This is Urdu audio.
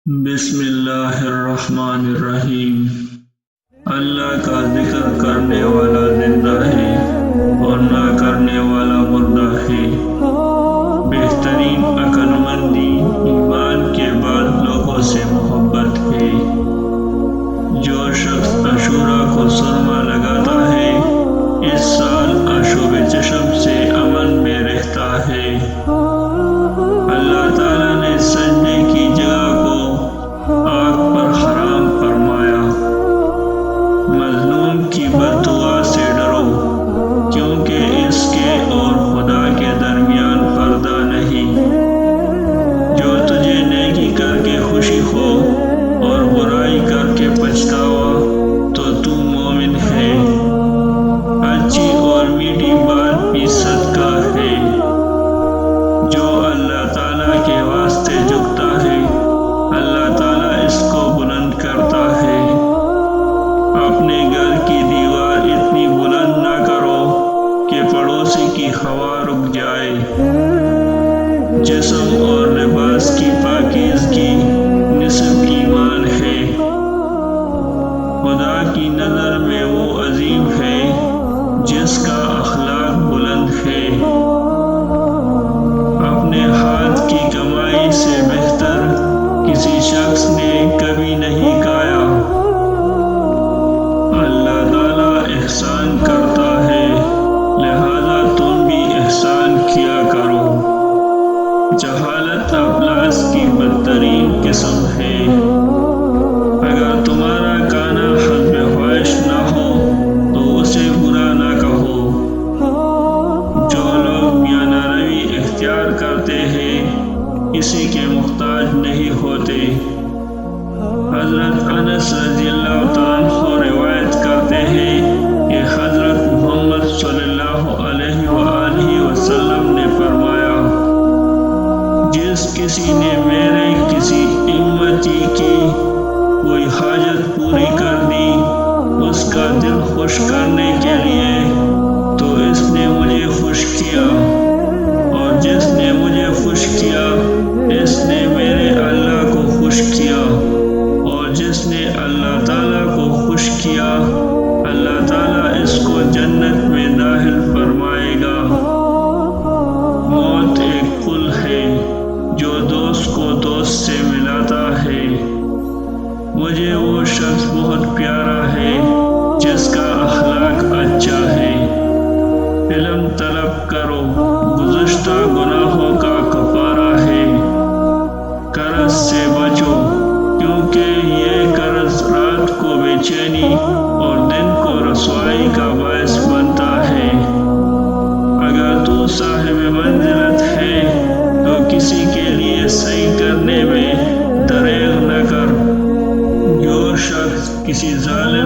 بسم اللہ الرحمن الرحیم۔ اللہ کا ذکر کرنے والا زندہ ہے اور نہ کرنے والا مردہ ہے۔ بہترین عقل مندی ایمان کے بعد لوگوں سے محبت ہے۔ جو شخص عاشورہ کو سرما لگاتا ہے اس سال آشوب چشم سے امن میں رہتا ہے۔ اللہ تعالیٰ نے سجدے کی جگہ کو آگ پر حرام فرمایا۔ مظلوم کی بددعا سے ڈرو کیونکہ اس کے اور خدا کے درمیان پردہ نہیں۔ جو تجھے نیکی کر کے خوشی ہو اور برائی کر کے پچھتاوا تو مومن ہے۔ اچھی اور میٹھی بات بھی صدقہ ہے۔ جو اللہ تعالیٰ کے واسطے جھکتا ہے اللہ تعالیٰ اس کو بلند کرتا ہے۔ اپنے گھر کی دیوار اتنی بلند نہ کرو کہ پڑوسی کی ہوا رک جائے۔ جسم اور لباس کی پاکیزگی نصف ایمان ہے۔ خدا کی نظر میں وہ عظیم ہے جس کا اخلاق بلند ہے۔ اپنے ہاتھ کی کمائی سے بہتر کسی شخص نے کبھی نہیں کھایا۔ اللہ تعالیٰ احسان کرتا ہے لہذا تم بھی احسان کیا کرو۔ جہالت افلاس کی بدترین قسم ہے۔ اگر تمہارا کھانا حسب خواہش نہ ہو تو اسے برا نہ کہو۔ جو لوگ میانہ روی اختیار کرتے ہیں کسی کے محتاج نہیں ہوتے۔ حضرت انس رضی اللہ تعالیٰ عنہ روایت کرتے ہیں کہ حضرت محمد صلی اللہ علیہ وآلہ وسلم نے فرمایا، جس کسی نے میرے کسی امتی کی کوئی حاجت پوری کر دی اس کا دل خوش کرنے کے لیے تو اس نے مجھے خوش کیا، اور جس نے مجھے خوش کیا اس نے میرے اللہ کو خوش کیا، اور جس نے اللہ تعالیٰ کو خوش کیا اللہ تعالیٰ اس کو جنت میں داخل فرمائے گا۔ موت ایک پل ہے جو دوست کو دوست سے ملاتا ہے۔ مجھے وہ شخص بہت پیارا ہے جس کا اخلاق اچھا ہے۔ علم طلب کرو گزشتہ گناہوں کا کفارہ ہے۔ قرض سے بچو کیونکہ یہ قرض رات کو بے چینی اور دن کو رسوائی کا باعث بنتا ہے۔ اگر تو صاحب منزلت ہے تو کسی کے لیے صحیح کرنے میں دریغ نہ کر۔ جو شخص کسی ظالم